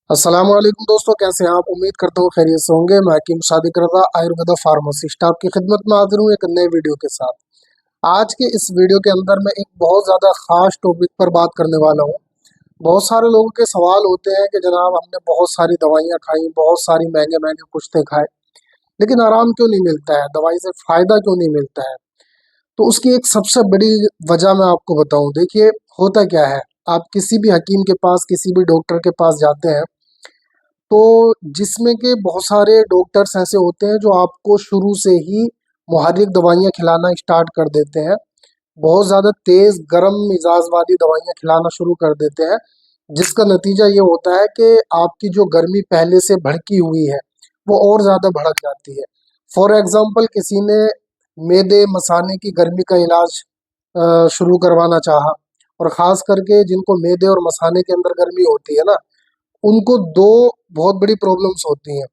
अस्सलाम वालेकुम दोस्तों, कैसे हैं आप? उम्मीद करता हूँ खैरियत से होंगे। मैं हकीम सादिक रज़ा आयुर्वेदा फार्मासिस्ट आपकी खिदमत में हाजिर हूँ एक नए वीडियो के साथ। आज के इस वीडियो के अंदर मैं एक बहुत ज़्यादा ख़ास टॉपिक पर बात करने वाला हूँ। बहुत सारे लोगों के सवाल होते हैं कि जनाब हमने बहुत सारी दवाइयाँ खाई, बहुत सारी महंगे महंगे कुश्ते खाए, लेकिन आराम क्यों नहीं मिलता है, दवाई से फ़ायदा क्यों नहीं मिलता है। तो उसकी एक सबसे बड़ी वजह मैं आपको बताऊँ। देखिए, होता क्या है, आप किसी भी हकीम के पास, किसी भी डॉक्टर के पास जाते हैं, तो जिसमें के बहुत सारे डॉक्टर्स ऐसे होते हैं जो आपको शुरू से ही मुहर्रिक दवाइयाँ खिलाना स्टार्ट कर देते हैं। बहुत ज़्यादा तेज़ गरम मिजाज वाली दवाइयाँ खिलाना शुरू कर देते हैं, जिसका नतीजा ये होता है कि आपकी जो गर्मी पहले से भड़की हुई है वो और ज़्यादा भड़क जाती है। फॉर एग्ज़ाम्पल, किसी ने मैदे मसाने की गर्मी का इलाज शुरू करवाना चाहा, और ख़ास करके जिनको मैदे और मसाने के अंदर गर्मी होती है ना, उनको दो बहुत बड़ी प्रॉब्लम्स होती हैं।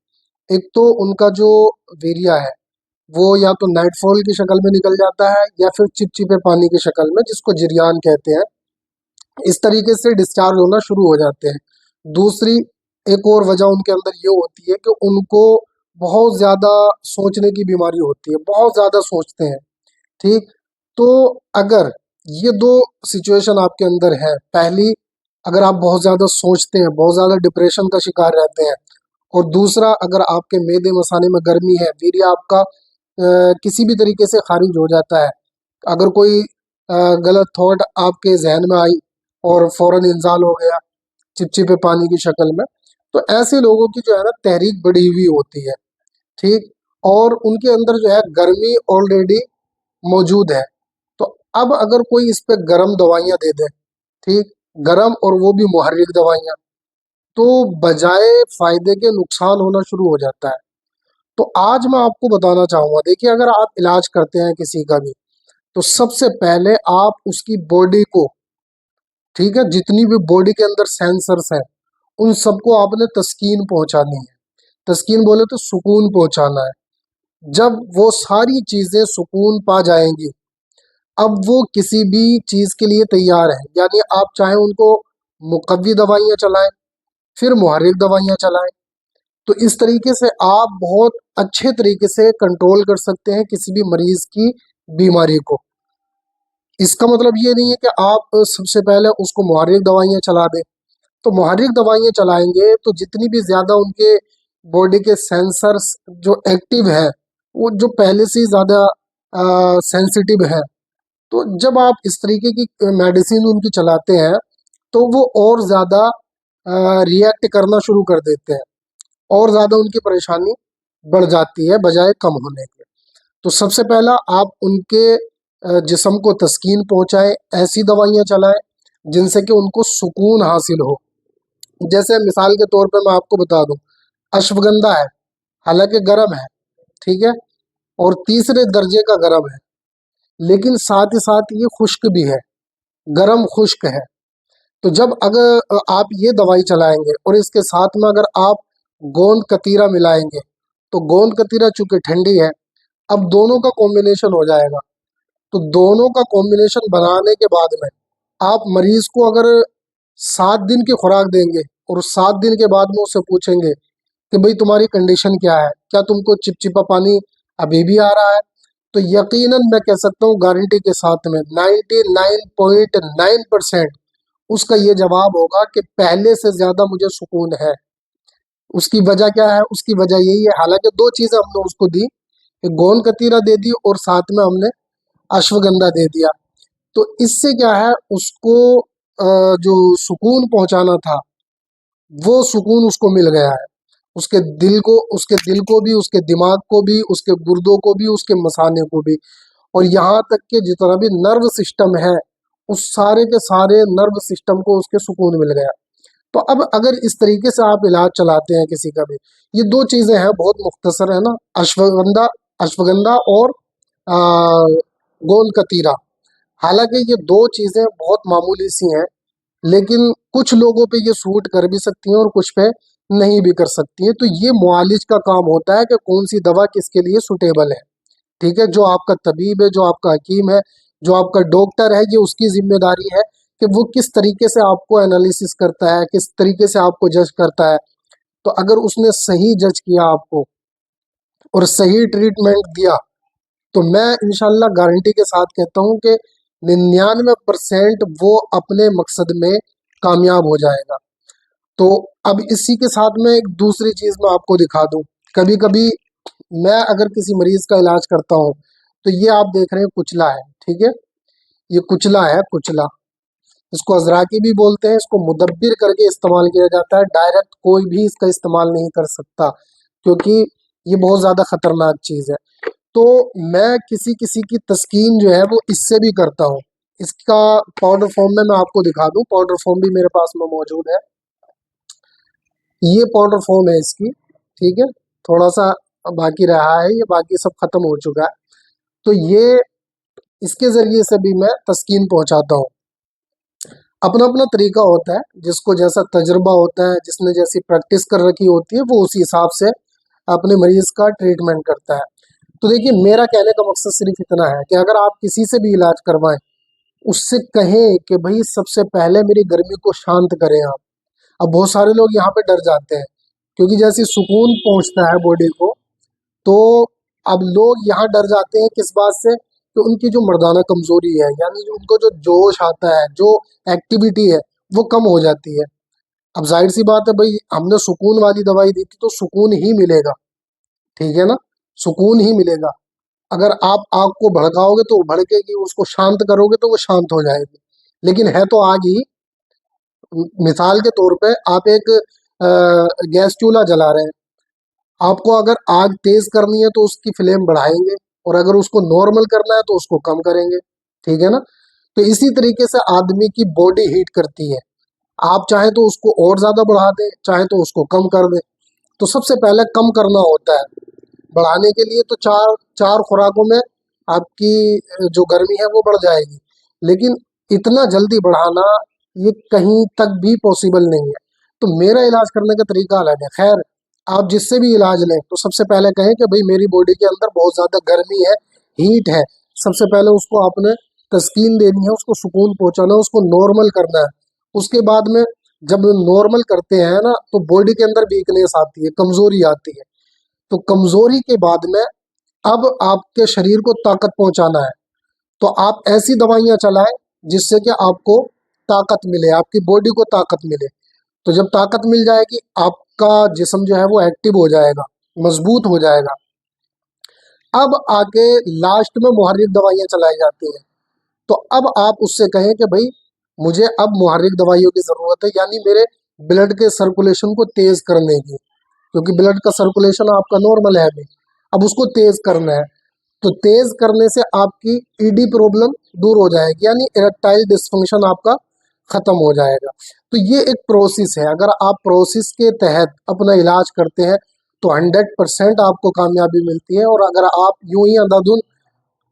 एक तो उनका जो वीर्य है वो या तो नाइटफॉल की शक्ल में निकल जाता है या फिर चिपचिपे पानी की शक्ल में, जिसको जिरयान कहते हैं। इस तरीके से डिस्चार्ज होना शुरू हो जाते हैं। दूसरी एक और वजह उनके अंदर ये होती है कि उनको बहुत ज़्यादा सोचने की बीमारी होती है, बहुत ज़्यादा सोचते हैं। ठीक, तो अगर ये दो सिचुएशन आपके अंदर है, पहली, अगर आप बहुत ज़्यादा सोचते हैं, बहुत ज़्यादा डिप्रेशन का शिकार रहते हैं, और दूसरा, अगर आपके मैदे मसाने में गर्मी है, वीर्य आपका किसी भी तरीके से खारिज हो जाता है, अगर कोई गलत थॉट आपके जहन में आई और फौरन इंजाल हो गया चिपचिपे पानी की शक्ल में, तो ऐसे लोगों की जो है ना तहरीक बढ़ी हुई होती है। ठीक, और उनके अंदर जो है गर्मी ऑलरेडी मौजूद है। तो अब अगर कोई इस पे गरम दवाइयाँ दे दे, ठीक, गरम और वो भी मुहर्रिक दवाइयाँ, तो बजाय फायदे के नुकसान होना शुरू हो जाता है। तो आज मैं आपको बताना चाहूंगा, देखिए, अगर आप इलाज करते हैं किसी का भी, तो सबसे पहले आप उसकी बॉडी को, ठीक है, जितनी भी बॉडी के अंदर सेंसर्स हैं, उन सबको आपने तस्कीन पहुंचानी है। तस्कीन बोले तो सुकून पहुंचाना है। जब वो सारी चीजें सुकून पा जाएंगी, अब वो किसी भी चीज के लिए तैयार है। यानी आप चाहे उनको मुकव्वी दवाइयाँ चलाएं, फिर मुहर्रिक दवाइयाँ चलाएं, तो इस तरीके से आप बहुत अच्छे तरीके से कंट्रोल कर सकते हैं किसी भी मरीज की बीमारी को। इसका मतलब ये नहीं है कि आप सबसे पहले उसको मुहर्रिक दवाइयाँ चला दें। तो मुहर्रिक दवाइयाँ चलाएंगे तो जितनी भी ज़्यादा उनके बॉडी के सेंसर्स जो एक्टिव है, वो जो पहले से ही ज़्यादा सेंसिटिव है, तो जब आप इस तरीके की मेडिसिन उनकी चलाते हैं, तो वो और ज़्यादा रिएक्ट करना शुरू कर देते हैं, और ज़्यादा उनकी परेशानी बढ़ जाती है बजाय कम होने के। तो सबसे पहला, आप उनके जिस्म को तस्कीन पहुंचाएं, ऐसी दवाइयाँ चलाएं जिनसे कि उनको सुकून हासिल हो। जैसे मिसाल के तौर पे मैं आपको बता दूं, अश्वगंधा है, हालांकि गर्म है, ठीक है, और तीसरे दर्जे का गर्म है, लेकिन साथ ही साथ ये खुश्क भी है, गर्म खुश्क है। तो जब अगर आप ये दवाई चलाएंगे और इसके साथ में अगर आप गोंद कतीरा मिलाएंगे, तो गोंद कतीरा चूंकि ठंडी है, अब दोनों का कॉम्बिनेशन हो जाएगा। तो दोनों का कॉम्बिनेशन बनाने के बाद में आप मरीज को अगर 7 दिन की खुराक देंगे, और 7 दिन के बाद में उससे पूछेंगे कि भाई तुम्हारी कंडीशन क्या है, क्या तुमको चिपचिपा पानी अभी भी आ रहा है, तो यकीनन मैं कह सकता हूँ गारंटी के साथ में 99.9% उसका ये जवाब होगा कि पहले से ज्यादा मुझे सुकून है। उसकी वजह क्या है? उसकी वजह यही है, हालांकि दो चीजें हमने उसको दी, एक गोंद कतीरा दे दी और साथ में हमने अश्वगंधा दे दिया। तो इससे क्या है, उसको जो सुकून पहुंचाना था, वो सुकून उसको मिल गया है। उसके दिल को भी, उसके दिमाग को भी, उसके गुर्दों को भी, उसके मसाने को भी, और यहाँ तक कि जितना भी नर्व सिस्टम है, उस सारे के सारे नर्व सिस्टम को उसके सुकून मिल गया। तो अब अगर इस तरीके से आप इलाज चलाते हैं किसी का भी, ये दो चीजें हैं, बहुत मुख्तसर है ना, अश्वगंधा अश्वगंधा और आ, गोंद कतीरा। हालांकि ये दो चीजें बहुत मामूली सी हैं, लेकिन कुछ लोगों पे ये सूट कर भी सकती हैं और कुछ पे नहीं भी कर सकती हैं। तो ये मुआलिज का काम होता है कि कौन सी दवा किसके लिए सुटेबल है। ठीक है, जो आपका तबीब है, जो आपका हकीम है, जो आपका डॉक्टर है, ये उसकी जिम्मेदारी है कि वो किस तरीके से आपको एनालिसिस करता है, किस तरीके से आपको जज करता है। तो अगर उसने सही जज किया आपको और सही ट्रीटमेंट दिया, तो मैं इंशाल्लाह गारंटी के साथ कहता हूँ कि 99% वो अपने मकसद में कामयाब हो जाएगा। तो अब इसी के साथ में एक दूसरी चीज़ मैं आपको दिखा दूँ। कभी कभी मैं अगर किसी मरीज का इलाज करता हूँ, तो ये आप देख रहे हैं कुचला है, ठीक है, ये कुचला है, कुचला, इसको अजराकी भी बोलते हैं। इसको मुदब्बिर करके इस्तेमाल किया जाता है, डायरेक्ट कोई भी इसका इस्तेमाल नहीं कर सकता, क्योंकि ये बहुत ज़्यादा खतरनाक चीज़ है। तो मैं किसी किसी की तस्कीन जो है वो इससे भी करता हूँ। इसका पाउडर फॉर्म में मैं आपको दिखा दूँ, पाउडर फॉर्म भी मेरे पास में मौजूद है। ये पाउडर फॉर्म है इसकी, ठीक है, थोड़ा सा बाकी रहा है, ये बाकी सब खत्म हो चुका है। तो ये इसके जरिए से भी मैं तस्कीन पहुंचाता हूँ। अपना अपना तरीका होता है, जिसको जैसा तजुर्बा होता है, जिसने जैसी प्रैक्टिस कर रखी होती है, वो उसी हिसाब से अपने मरीज का ट्रीटमेंट करता है। तो देखिए, मेरा कहने का मकसद सिर्फ इतना है कि अगर आप किसी से भी इलाज करवाएं, उससे कहें कि भाई सबसे पहले मेरी गर्मी को शांत करें आप। अब बहुत सारे लोग यहाँ पे डर जाते हैं, क्योंकि जैसे सुकून पहुंचता है बॉडी को, तो अब लोग यहाँ डर जाते हैं किस बात से, कि उनकी जो मर्दाना कमजोरी है, यानी जो उनको जो जोश आता है, जो एक्टिविटी है, वो कम हो जाती है। अब जाहिर सी बात है भाई, हमने सुकून वाली दवाई दी थी तो सुकून ही मिलेगा, ठीक है ना, सुकून ही मिलेगा। अगर आप आग को भड़काओगे तो वो भड़केगी, उसको शांत करोगे तो वो शांत हो जाएगी, लेकिन है तो आग ही। मिसाल के तौर पे आप एक गैस चूल्हा जला रहे हैं, आपको अगर आग तेज करनी है तो उसकी फ्लेम बढ़ाएंगे, और अगर उसको नॉर्मल करना है तो उसको कम करेंगे, ठीक है ना। तो इसी तरीके से आदमी की बॉडी हीट करती है, आप चाहे तो उसको और ज्यादा बढ़ा दें, चाहे तो उसको कम कर दें। तो सबसे पहले कम करना होता है। बढ़ाने के लिए तो चार चार खुराकों में आपकी जो गर्मी है वो बढ़ जाएगी, लेकिन इतना जल्दी बढ़ाना ये कहीं तक भी पॉसिबल नहीं है। तो मेरा इलाज करने का तरीका अलग है। खैर, आप जिससे भी इलाज लें तो सबसे पहले कहें कि भाई मेरी बॉडी के अंदर बहुत ज़्यादा गर्मी है, हीट है। सबसे पहले उसको आपने तस्कीन देनी है, उसको सुकून पहुंचाना है, उसको नॉर्मल करना है। उसके बाद में जब नॉर्मल करते हैं ना, तो बॉडी के अंदर वीकनेस आती है, कमजोरी आती है। तो कमजोरी के बाद में अब आपके शरीर को ताकत पहुंचाना है, तो आप ऐसी दवाइयां चलाएं जिससे कि आपको ताकत मिले, आपकी बॉडी को ताकत मिले। तो जब ताकत मिल जाएगी, आपका जिस्म जो है वो एक्टिव हो जाएगा, मजबूत हो जाएगा। अब आगे लास्ट में मुहर्रिक दवाइयां चलाई जाती हैं। तो अब आप उससे कहें कि भाई मुझे अब मुहर्रिक दवाइयों की ज़रूरत है, यानी मेरे ब्लड के सर्कुलेशन को तेज़ करने की, क्योंकि ब्लड का सर्कुलेशन आपका नॉर्मल है अभी, अब उसको तेज़ करना है। तो तेज़ करने से आपकी ईडी प्रॉब्लम दूर हो जाएगी, यानी इरेक्टाइल डिस्फंक्शन आपका ख़त्म हो जाएगा। तो ये एक प्रोसेस है, अगर आप प्रोसेस के तहत अपना इलाज करते हैं तो 100% आपको कामयाबी मिलती है। और अगर आप यूं ही अंधाधुन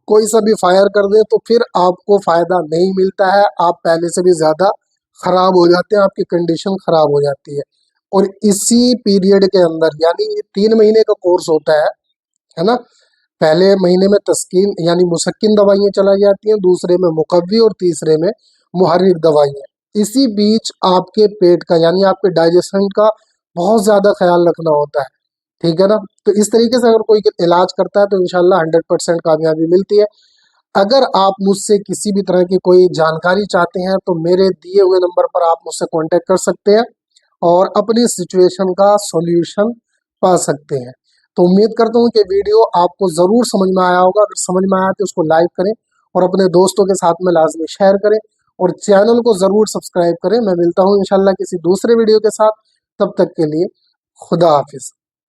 कोई सा भी फायर कर दे तो फिर आपको फायदा नहीं मिलता है, आप पहले से भी ज्यादा खराब हो जाते हैं, आपकी कंडीशन खराब हो जाती है। और इसी पीरियड के अंदर, यानी ये 3 महीने का कोर्स होता है ना। पहले महीने में तस्कीन यानी मुसक्किन दवाइयाँ चलाई जाती हैं, दूसरे में मुकव्वी और तीसरे में मुहर्रिक दवाइयाँ। इसी बीच आपके पेट का यानी आपके डाइजेशन का बहुत ज्यादा ख्याल रखना होता है, ठीक है ना। तो इस तरीके से अगर कोई इलाज करता है तो इंशाल्लाह 100% कामयाबी मिलती है। अगर आप मुझसे किसी भी तरह की कोई जानकारी चाहते हैं तो मेरे दिए हुए नंबर पर आप मुझसे कांटेक्ट कर सकते हैं और अपनी सिचुएशन का सॉल्यूशन पा सकते हैं। तो उम्मीद करता हूँ कि वीडियो आपको ज़रूर समझ में आया होगा। अगर समझ में आया तो उसको लाइक करें और अपने दोस्तों के साथ में लाजमी शेयर करें, और चैनल को ज़रूर सब्सक्राइब करें। मैं मिलता हूँ इंशाल्लाह किसी दूसरे वीडियो के साथ, तब तक के लिए खुदा हाफिज़।